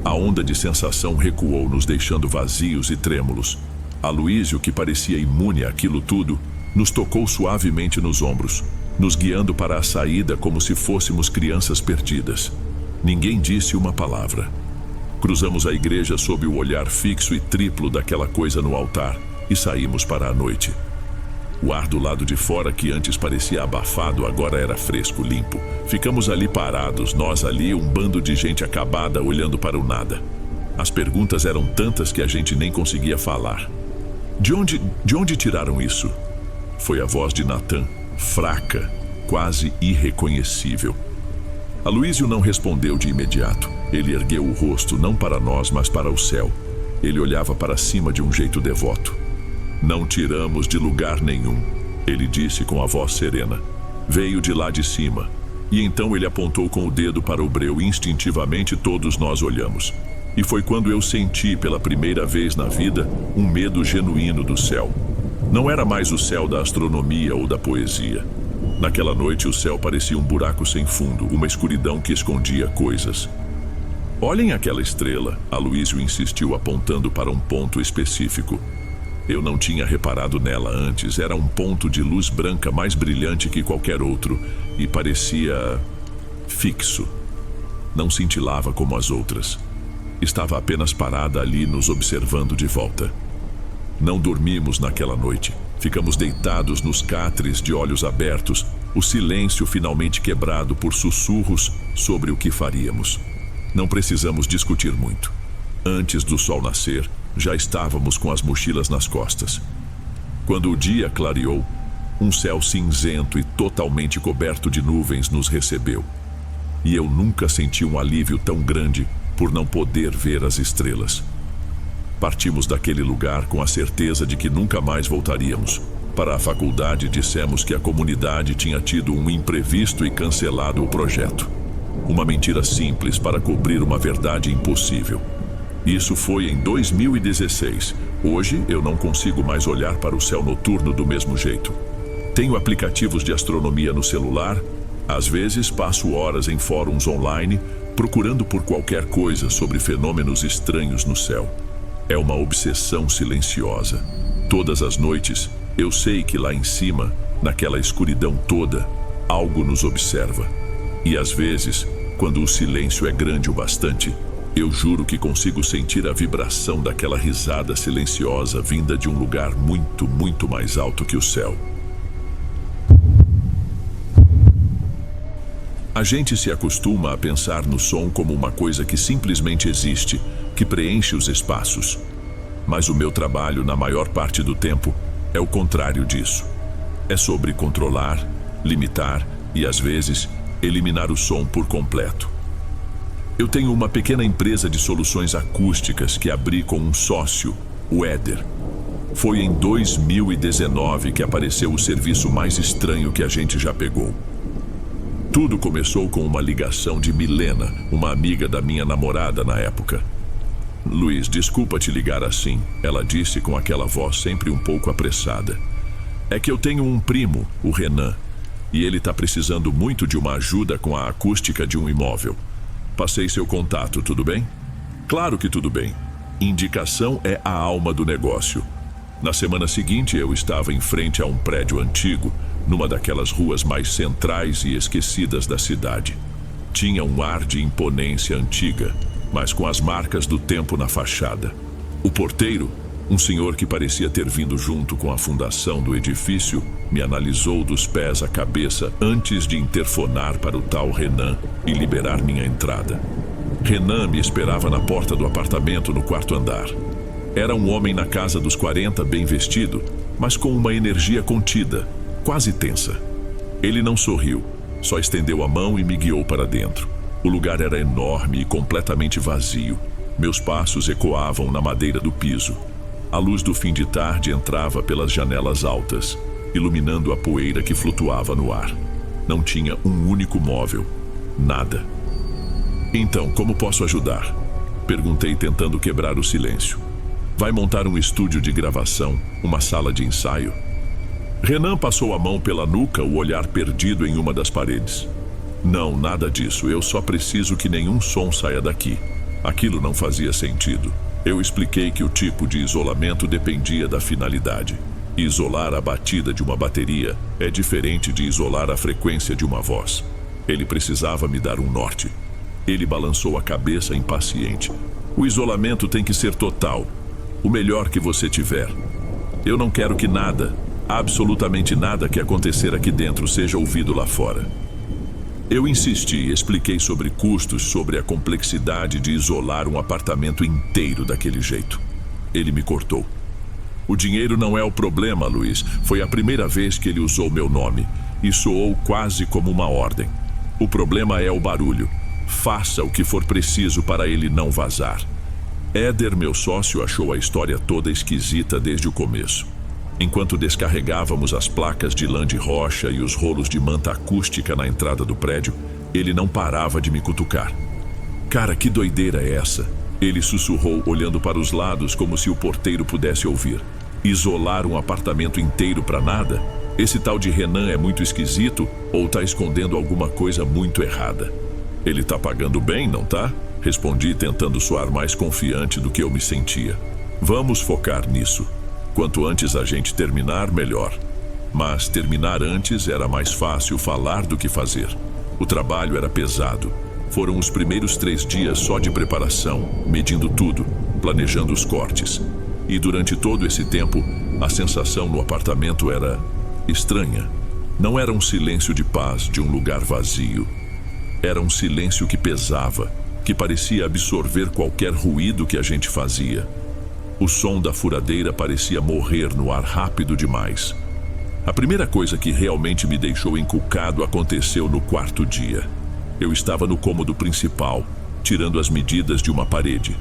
A onda de sensação recuou, nos deixando vazios e trêmulos. Aloísio, que parecia imune àquilo tudo, nos tocou suavemente nos ombros, nos guiando para a saída como se fôssemos crianças perdidas. Ninguém disse uma palavra. Cruzamos a igreja sob o olhar fixo e triplo daquela coisa no altar e saímos para a noite. O ar do lado de fora, que antes parecia abafado, agora era fresco, limpo. Ficamos ali parados, nós ali, um bando de gente acabada olhando para o nada. As perguntas eram tantas que a gente nem conseguia falar. De onde tiraram isso? Foi a voz de Natan, fraca, quase irreconhecível. Aloísio não respondeu de imediato. Ele ergueu o rosto, não para nós, mas para o céu. Ele olhava para cima de um jeito devoto. Não tiramos de lugar nenhum, ele disse com a voz serena. Veio de lá de cima. E então ele apontou com o dedo para o breu e instintivamente todos nós olhamos. E foi quando eu senti pela primeira vez na vida um medo genuíno do céu. Não era mais o céu da astronomia ou da poesia. Naquela noite o céu parecia um buraco sem fundo, uma escuridão que escondia coisas. Olhem aquela estrela, Aloísio insistiu apontando para um ponto específico. Eu não tinha reparado nela antes, era um ponto de luz branca mais brilhante que qualquer outro e parecia fixo. Não cintilava como as outras. Estava apenas parada ali nos observando de volta. Não dormimos naquela noite. Ficamos deitados nos catres de olhos abertos, o silêncio finalmente quebrado por sussurros sobre o que faríamos. Não precisamos discutir muito. Antes do sol nascer, já estávamos com as mochilas nas costas. Quando o dia clareou, um céu cinzento e totalmente coberto de nuvens nos recebeu. E eu nunca senti um alívio tão grande por não poder ver as estrelas. Partimos daquele lugar com a certeza de que nunca mais voltaríamos. Para a faculdade dissemos que a comunidade tinha tido um imprevisto e cancelado o projeto. Uma mentira simples para cobrir uma verdade impossível. Isso foi em 2016. Hoje eu não consigo mais olhar para o céu noturno do mesmo jeito. Tenho aplicativos de astronomia no celular. Às vezes passo horas em fóruns online procurando por qualquer coisa sobre fenômenos estranhos no céu. É uma obsessão silenciosa. Todas as noites eu sei que lá em cima, naquela escuridão toda, algo nos observa. E às vezes, quando o silêncio é grande o bastante, eu juro que consigo sentir a vibração daquela risada silenciosa vinda de um lugar muito, muito mais alto que o céu. A gente se acostuma a pensar no som como uma coisa que simplesmente existe, que preenche os espaços. Mas o meu trabalho, na maior parte do tempo, é o contrário disso. É sobre controlar, limitar e, às vezes, eliminar o som por completo. Eu tenho uma pequena empresa de soluções acústicas que abri com um sócio, o Éder. Foi em 2019 que apareceu o serviço mais estranho que a gente já pegou. Tudo começou com uma ligação de Milena, uma amiga da minha namorada na época. Luiz, desculpa te ligar assim, ela disse com aquela voz sempre um pouco apressada. É que eu tenho um primo, o Renan, e ele está precisando muito de uma ajuda com a acústica de um imóvel. Passei seu contato, tudo bem? Claro que tudo bem. Indicação é a alma do negócio. Na semana seguinte eu estava em frente a um prédio antigo, numa daquelas ruas mais centrais e esquecidas da cidade. Tinha um ar de imponência antiga, mas com as marcas do tempo na fachada. O porteiro, um senhor que parecia ter vindo junto com a fundação do edifício, me analisou dos pés à cabeça antes de interfonar para o tal Renan e liberar minha entrada. Renan me esperava na porta do apartamento no quarto andar. Era um homem na casa dos 40, bem vestido, mas com uma energia contida, quase tensa. Ele não sorriu, só estendeu a mão e me guiou para dentro. O lugar era enorme e completamente vazio. Meus passos ecoavam na madeira do piso. A luz do fim de tarde entrava pelas janelas altas, iluminando a poeira que flutuava no ar. Não tinha um único móvel. Nada. Então, como posso ajudar? Perguntei, tentando quebrar o silêncio. Vai montar um estúdio de gravação, uma sala de ensaio? Renan passou a mão pela nuca, o olhar perdido em uma das paredes. Não, nada disso. Eu só preciso que nenhum som saia daqui. Aquilo não fazia sentido. Eu expliquei que o tipo de isolamento dependia da finalidade. Isolar a batida de uma bateria é diferente de isolar a frequência de uma voz. Ele precisava me dar um norte. Ele balançou a cabeça impaciente. O isolamento tem que ser total. O melhor que você tiver. Eu não quero que nada, absolutamente nada que acontecer aqui dentro seja ouvido lá fora. Eu insisti e expliquei sobre custos, sobre a complexidade de isolar um apartamento inteiro daquele jeito. Ele me cortou. O dinheiro não é o problema, Luiz. Foi a primeira vez que ele usou meu nome e soou quase como uma ordem. O problema é o barulho. Faça o que for preciso para ele não vazar. Éder, meu sócio, achou a história toda esquisita desde o começo. Enquanto descarregávamos as placas de lã de rocha e os rolos de manta acústica na entrada do prédio, ele não parava de me cutucar. Cara, que doideira é essa? Ele sussurrou, olhando para os lados como se o porteiro pudesse ouvir. Isolar um apartamento inteiro para nada? Esse tal de Renan é muito esquisito ou tá escondendo alguma coisa muito errada? Ele tá pagando bem, não tá? Respondi, tentando soar mais confiante do que eu me sentia. Vamos focar nisso. Quanto antes a gente terminar, melhor. Mas terminar antes era mais fácil falar do que fazer. O trabalho era pesado. Foram os primeiros 3 dias só de preparação, medindo tudo, planejando os cortes. E durante todo esse tempo, a sensação no apartamento era estranha. Não era um silêncio de paz de um lugar vazio. Era um silêncio que pesava, que parecia absorver qualquer ruído que a gente fazia. O som da furadeira parecia morrer no ar rápido demais. A primeira coisa que realmente me deixou encucado aconteceu no 4º dia. Eu estava no cômodo principal, tirando as medidas de uma parede.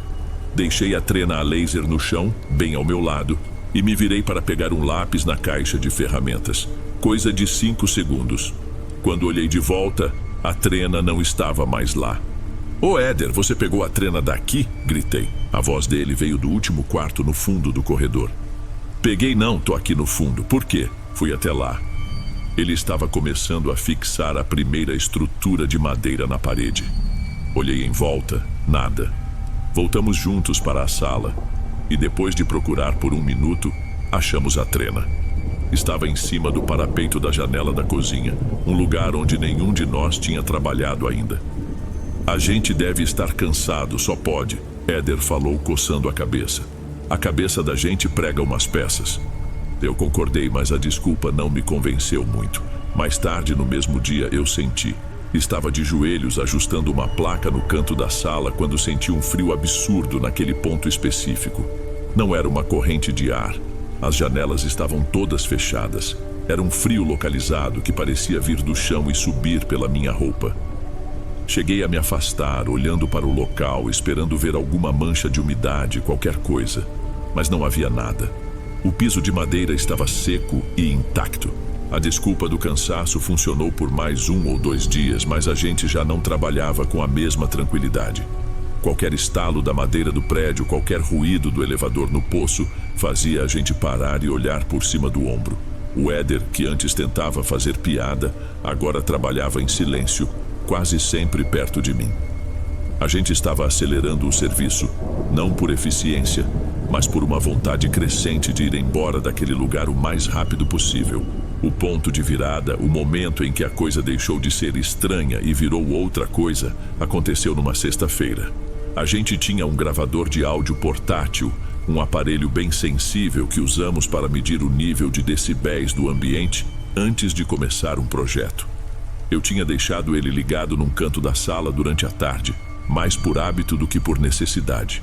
Deixei a trena a laser no chão, bem ao meu lado, e me virei para pegar um lápis na caixa de ferramentas. Coisa de 5 segundos. Quando olhei de volta, A trena não estava mais lá. "Ô Éder, você pegou a trena daqui?" gritei. A voz dele veio do último quarto no fundo do corredor. "Peguei não, tô aqui no fundo. Por quê?" Fui até lá. Ele estava começando a fixar a primeira estrutura de madeira na parede. Olhei em volta, nada. Voltamos juntos para a sala e depois de procurar por 1 minuto, achamos a trena. Estava em cima do parapeito da janela da cozinha, um lugar onde nenhum de nós tinha trabalhado ainda. "A gente deve estar cansado, só pode", Éder falou coçando a cabeça. "A cabeça da gente prega umas peças." Eu concordei, mas a desculpa não me convenceu muito. Mais tarde, no mesmo dia, eu senti. Estava de joelhos ajustando uma placa no canto da sala quando senti um frio absurdo naquele ponto específico. Não era uma corrente de ar. As janelas estavam todas fechadas. Era um frio localizado que parecia vir do chão e subir pela minha roupa. Cheguei a me afastar, olhando para o local, esperando ver alguma mancha de umidade, qualquer coisa. Mas não havia nada. O piso de madeira estava seco e intacto. A desculpa do cansaço funcionou por mais 1 ou 2 dias, mas a gente já não trabalhava com a mesma tranquilidade. Qualquer estalo da madeira do prédio, qualquer ruído do elevador no poço, fazia a gente parar e olhar por cima do ombro. O Éder, que antes tentava fazer piada, agora trabalhava em silêncio, quase sempre perto de mim. A gente estava acelerando o serviço, não por eficiência, mas por uma vontade crescente de ir embora daquele lugar o mais rápido possível. O ponto de virada, o momento em que a coisa deixou de ser estranha e virou outra coisa, aconteceu numa sexta-feira. A gente tinha um gravador de áudio portátil, um aparelho bem sensível que usamos para medir o nível de decibéis do ambiente antes de começar um projeto. Eu tinha deixado ele ligado num canto da sala durante a tarde, mais por hábito do que por necessidade.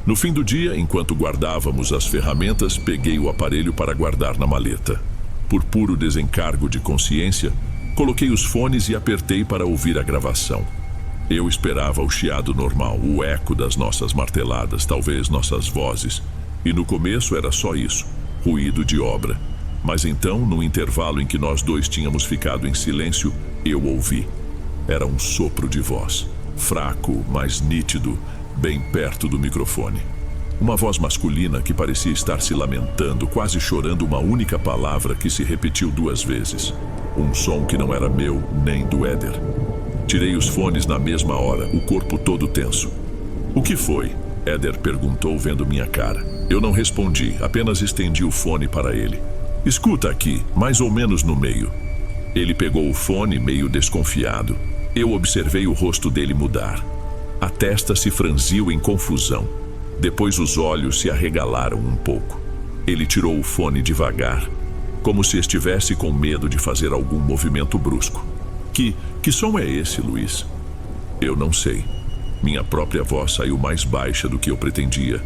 No fim do dia, enquanto guardávamos as ferramentas, peguei o aparelho para guardar na maleta. Por puro desencargo de consciência, coloquei os fones e apertei para ouvir a gravação. Eu esperava o chiado normal, o eco das nossas marteladas, talvez nossas vozes. E no começo era só isso, ruído de obra. Mas então, no intervalo em que nós dois tínhamos ficado em silêncio, eu ouvi. Era um sopro de voz, fraco, mas nítido, bem perto do microfone. Uma voz masculina que parecia estar se lamentando, quase chorando uma única palavra que se repetiu 2 vezes. Um som que não era meu nem do Éder. Tirei os fones na mesma hora, o corpo todo tenso. "O que foi?" Éder perguntou vendo minha cara. Eu não respondi, apenas estendi o fone para ele. "Escuta aqui, mais ou menos no meio." Ele pegou o fone meio desconfiado. Eu observei o rosto dele mudar. A testa se franziu em confusão. Depois os olhos se arregalaram um pouco. Ele tirou o fone devagar, como se estivesse com medo de fazer algum movimento brusco. Que som é esse, Luiz?" Eu não sei. Minha própria voz saiu mais baixa do que eu pretendia.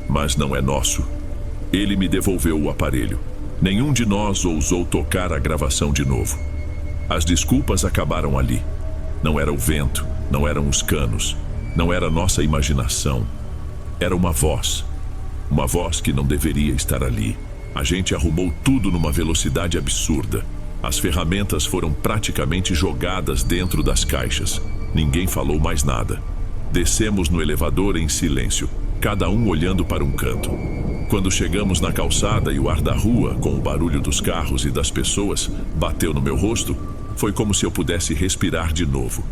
"Mas não é nosso." Ele me devolveu o aparelho. Nenhum de nós ousou tocar a gravação de novo. As desculpas acabaram ali. Não era o vento, não eram os canos, não era nossa imaginação. Era uma voz que não deveria estar ali. A gente arrumou tudo numa velocidade absurda. As ferramentas foram praticamente jogadas dentro das caixas. Ninguém falou mais nada. Descemos no elevador em silêncio, cada um olhando para um canto. Quando chegamos na calçada e o ar da rua, com o barulho dos carros e das pessoas, bateu no meu rosto, foi como se eu pudesse respirar de novo.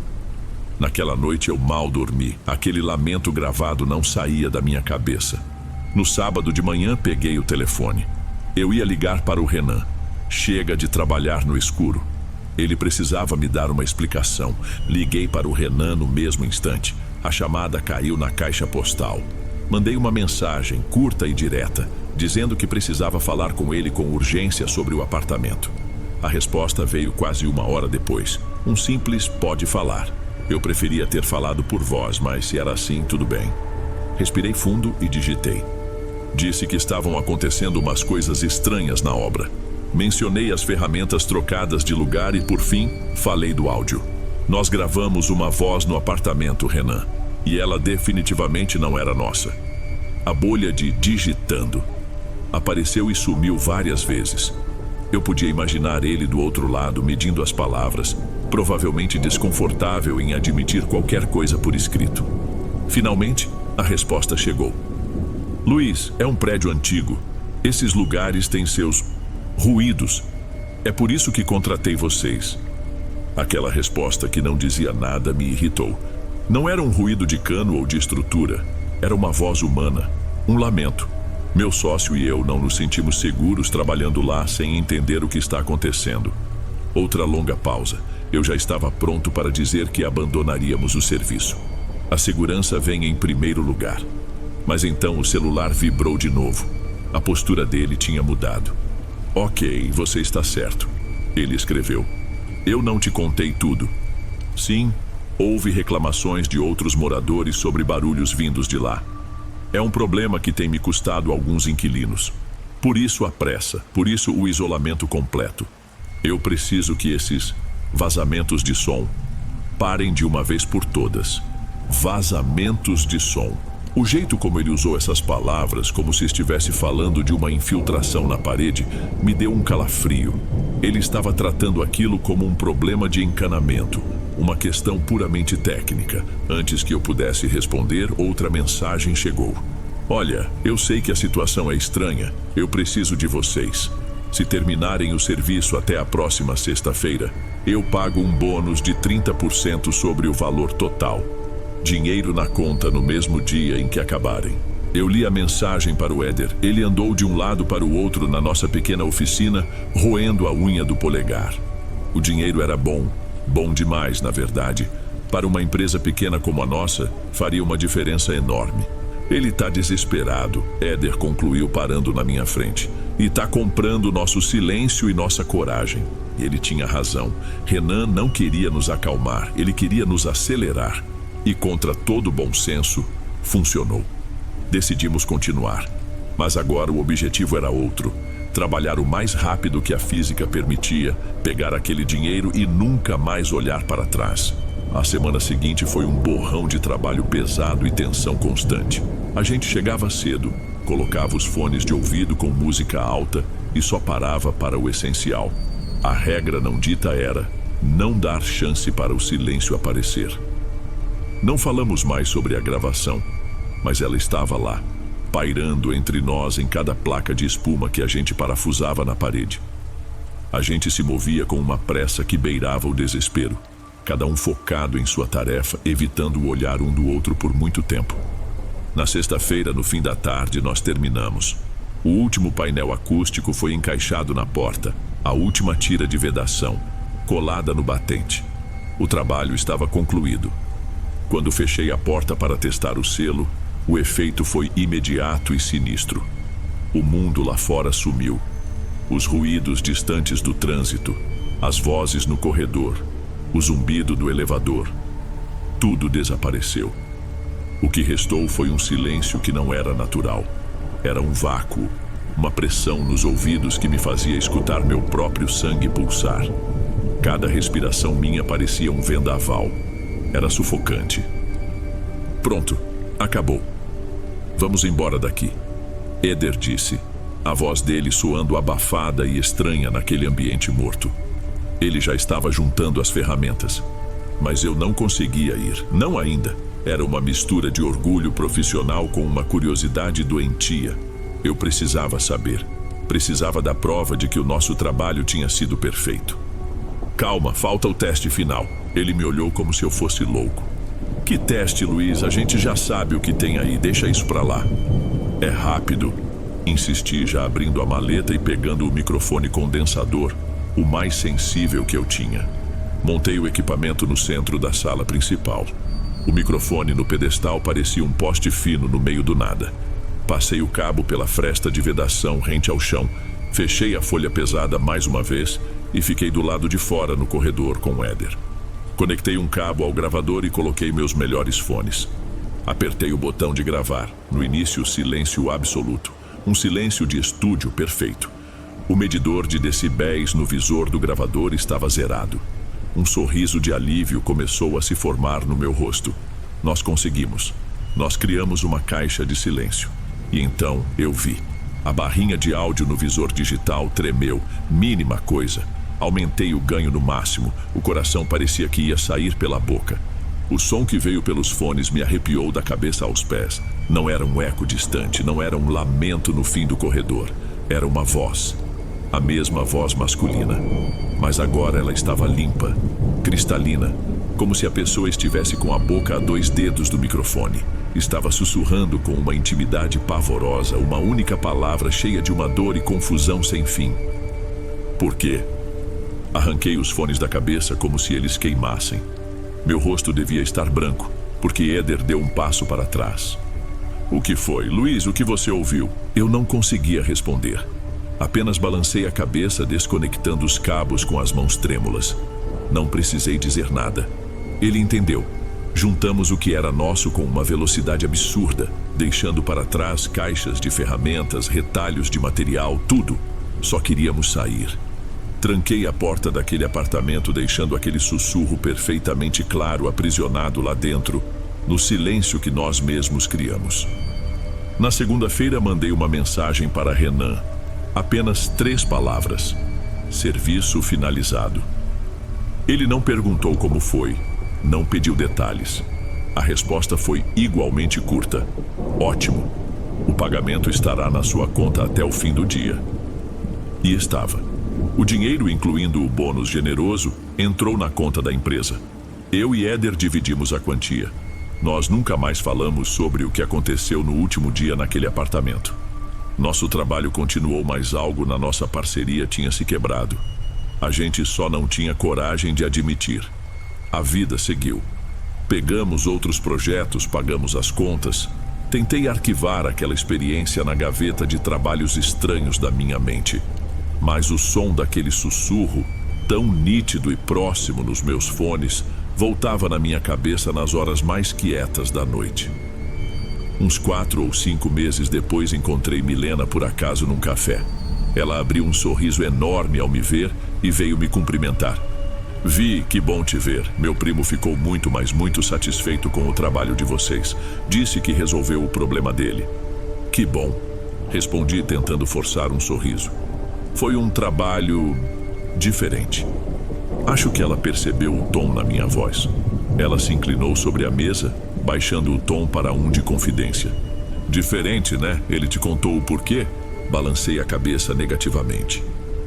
Naquela noite eu mal dormi. Aquele lamento gravado não saía da minha cabeça. No sábado de manhã peguei o telefone. Eu ia ligar para o Renan. Chega de trabalhar no escuro. Ele precisava me dar uma explicação. Liguei para o Renan no mesmo instante. A chamada caiu na caixa postal. Mandei uma mensagem curta e direta, dizendo que precisava falar com ele com urgência sobre o apartamento. A resposta veio quase 1 hora depois. Um simples "pode falar". Eu preferia ter falado por voz, mas se era assim, tudo bem. Respirei fundo e digitei. Disse que estavam acontecendo umas coisas estranhas na obra. Mencionei as ferramentas trocadas de lugar e, por fim, falei do áudio. Nós gravamos uma voz no apartamento, Renan, e ela definitivamente não era nossa. A bolha de digitando apareceu e sumiu várias vezes. Eu podia imaginar ele do outro lado, medindo as palavras, provavelmente desconfortável em admitir qualquer coisa por escrito. Finalmente, a resposta chegou. Luiz, é um prédio antigo. Esses lugares têm seus ruídos. É por isso que contratei vocês. Aquela resposta que não dizia nada me irritou. Não era um ruído de cano ou de estrutura. Era uma voz humana, um lamento. Meu sócio e eu não nos sentimos seguros trabalhando lá sem entender o que está acontecendo. Outra longa pausa. Eu já estava pronto para dizer que abandonaríamos o serviço. A segurança vem em primeiro lugar. Mas então o celular vibrou de novo. A postura dele tinha mudado. Ok, você está certo. Ele escreveu. Eu não te contei tudo. Sim, houve reclamações de outros moradores sobre barulhos vindos de lá. É um problema que tem me custado alguns inquilinos. Por isso a pressa, por isso o isolamento completo. Eu preciso que esses vazamentos de som parem de uma vez por todas. Vazamentos de som. O jeito como ele usou essas palavras, como se estivesse falando de uma infiltração na parede, me deu um calafrio. Ele estava tratando aquilo como um problema de encanamento, uma questão puramente técnica. Antes que eu pudesse responder, outra mensagem chegou. Olha, eu sei que a situação é estranha. Eu preciso de vocês. Se terminarem o serviço até a próxima sexta-feira, eu pago um bônus de 30% sobre o valor total. Dinheiro na conta no mesmo dia em que acabarem. Eu li a mensagem para o Éder. Ele andou de um lado para o outro na nossa pequena oficina, roendo a unha do polegar. O dinheiro era bom, bom demais, na verdade. Para uma empresa pequena como a nossa, faria uma diferença enorme. Ele tá desesperado, Éder concluiu parando na minha frente. E tá comprando nosso silêncio e nossa coragem. Ele tinha razão. Renan não queria nos acalmar, ele queria nos acelerar. E contra todo bom senso, funcionou. Decidimos continuar. Mas agora o objetivo era outro. Trabalhar o mais rápido que a física permitia, pegar aquele dinheiro e nunca mais olhar para trás. A semana seguinte foi um borrão de trabalho pesado e tensão constante. A gente chegava cedo, colocava os fones de ouvido com música alta e só parava para o essencial. A regra não dita era não dar chance para o silêncio aparecer. Não falamos mais sobre a gravação, mas ela estava lá, pairando entre nós em cada placa de espuma que a gente parafusava na parede. A gente se movia com uma pressa que beirava o desespero, cada um focado em sua tarefa, evitando o olhar um do outro por muito tempo. Na sexta-feira, no fim da tarde, nós terminamos. O último painel acústico foi encaixado na porta, a última tira de vedação, colada no batente. O trabalho estava concluído. Quando fechei a porta para testar o selo, o efeito foi imediato e sinistro. O mundo lá fora sumiu. Os ruídos distantes do trânsito, as vozes no corredor, o zumbido do elevador. Tudo desapareceu. O que restou foi um silêncio que não era natural. Era um vácuo, uma pressão nos ouvidos que me fazia escutar meu próprio sangue pulsar. Cada respiração minha parecia um vendaval. Era sufocante. Pronto, acabou. Vamos embora daqui, Éder disse, a voz dele soando abafada e estranha naquele ambiente morto. Ele já estava juntando as ferramentas, mas eu não conseguia ir, não ainda. Era uma mistura de orgulho profissional com uma curiosidade doentia. Eu precisava saber, precisava da prova de que o nosso trabalho tinha sido perfeito. Calma, falta o teste final. Ele me olhou como se eu fosse louco. Que teste, Luiz? A gente já sabe o que tem aí, deixa isso pra lá. É rápido, insisti, já abrindo a maleta e pegando o microfone condensador, o mais sensível que eu tinha. Montei o equipamento no centro da sala principal. O microfone no pedestal parecia um poste fino no meio do nada. Passei o cabo pela fresta de vedação rente ao chão, fechei a folha pesada mais uma vez e fiquei do lado de fora no corredor com o Éder. Conectei um cabo ao gravador e coloquei meus melhores fones. Apertei o botão de gravar. No início, silêncio absoluto. Um silêncio de estúdio perfeito. O medidor de decibéis no visor do gravador estava zerado. Um sorriso de alívio começou a se formar no meu rosto. Nós conseguimos. Nós criamos uma caixa de silêncio. E então eu vi. A barrinha de áudio no visor digital tremeu. Mínima coisa. Aumentei o ganho no máximo. O coração parecia que ia sair pela boca. O som que veio pelos fones me arrepiou da cabeça aos pés. Não era um eco distante, não era um lamento no fim do corredor. Era uma voz. A mesma voz masculina. Mas agora ela estava limpa, cristalina, como se a pessoa estivesse com a boca a 2 dedos do microfone. Estava sussurrando com uma intimidade pavorosa, uma única palavra cheia de uma dor e confusão sem fim. Por quê? Arranquei os fones da cabeça como se eles queimassem. Meu rosto devia estar branco, porque Éder deu um passo para trás. O que foi? Luiz, o que você ouviu? Eu não conseguia responder. Apenas balancei a cabeça, desconectando os cabos com as mãos trêmulas. Não precisei dizer nada. Ele entendeu. Juntamos o que era nosso com uma velocidade absurda, deixando para trás caixas de ferramentas, retalhos de material, tudo. Só queríamos sair. Tranquei a porta daquele apartamento, deixando aquele sussurro perfeitamente claro aprisionado lá dentro, no silêncio que nós mesmos criamos. Na segunda-feira, mandei uma mensagem para Renan. Apenas 3 palavras. Serviço finalizado. Ele não perguntou como foi, não pediu detalhes. A resposta foi igualmente curta. Ótimo. O pagamento estará na sua conta até o fim do dia. E estava. O dinheiro, incluindo o bônus generoso, entrou na conta da empresa. Eu e Éder dividimos a quantia. Nós nunca mais falamos sobre o que aconteceu no último dia naquele apartamento. Nosso trabalho continuou, mas algo na nossa parceria tinha se quebrado. A gente só não tinha coragem de admitir. A vida seguiu. Pegamos outros projetos, pagamos as contas. Tentei arquivar aquela experiência na gaveta de trabalhos estranhos da minha mente. Mas o som daquele sussurro, tão nítido e próximo nos meus fones, voltava na minha cabeça nas horas mais quietas da noite. Uns 4 ou 5 meses depois, encontrei Milena por acaso num café. Ela abriu um sorriso enorme ao me ver e veio me cumprimentar. Vi, que bom te ver. Meu primo ficou muito, mas muito satisfeito com o trabalho de vocês. Disse que resolveu o problema dele. Que bom, respondi tentando forçar um sorriso. Foi um trabalho diferente. Acho que ela percebeu o tom na minha voz. Ela se inclinou sobre a mesa, baixando o tom para um de confidência. Diferente, né? Ele te contou o porquê? Balancei a cabeça negativamente.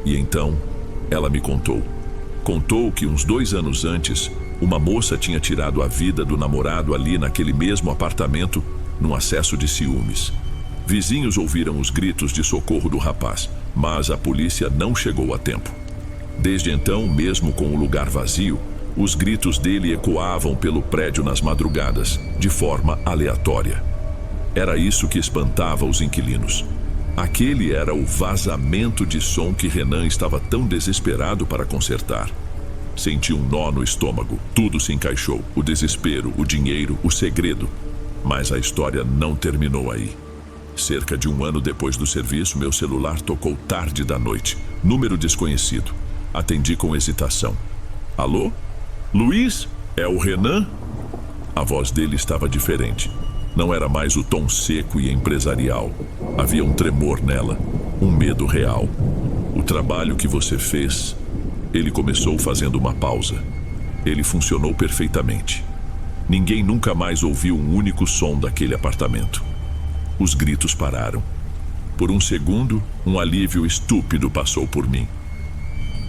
E então, ela me contou. Contou que uns 2 anos antes, uma moça tinha tirado a vida do namorado ali naquele mesmo apartamento, num acesso de ciúmes. Vizinhos ouviram os gritos de socorro do rapaz, mas a polícia não chegou a tempo. Desde então, mesmo com o lugar vazio, os gritos dele ecoavam pelo prédio nas madrugadas, de forma aleatória. Era isso que espantava os inquilinos. Aquele era o vazamento de som que Renan estava tão desesperado para consertar. Senti um nó no estômago. Tudo se encaixou. O desespero, o dinheiro, o segredo. Mas a história não terminou aí. Cerca de 1 ano depois do serviço, meu celular tocou tarde da noite. Número desconhecido. Atendi com hesitação. Alô? Luiz? É o Renan? A voz dele estava diferente. Não era mais o tom seco e empresarial. Havia um tremor nela, um medo real. O trabalho que você fez... Ele começou fazendo uma pausa. Ele funcionou perfeitamente. Ninguém nunca mais ouviu um único som daquele apartamento. Os gritos pararam. Por um segundo, um alívio estúpido passou por mim.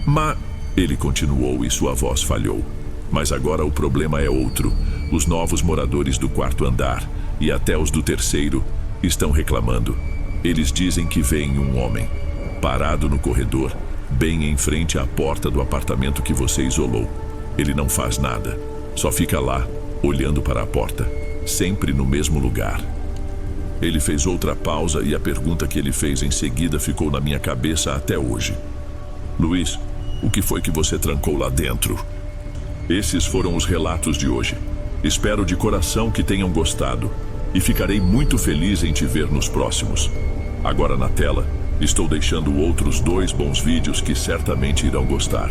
Mas... Ele continuou e sua voz falhou. Mas agora o problema é outro. Os novos moradores do 4º andar, e até os do 3º, estão reclamando. Eles dizem que veem um homem, parado no corredor, bem em frente à porta do apartamento que você isolou. Ele não faz nada, só fica lá, olhando para a porta, sempre no mesmo lugar. Ele fez outra pausa e a pergunta que ele fez em seguida ficou na minha cabeça até hoje. Luiz, o que foi que você trancou lá dentro? Esses foram os relatos de hoje. Espero de coração que tenham gostado e ficarei muito feliz em te ver nos próximos. Agora na tela, estou deixando outros 2 bons vídeos que certamente irão gostar.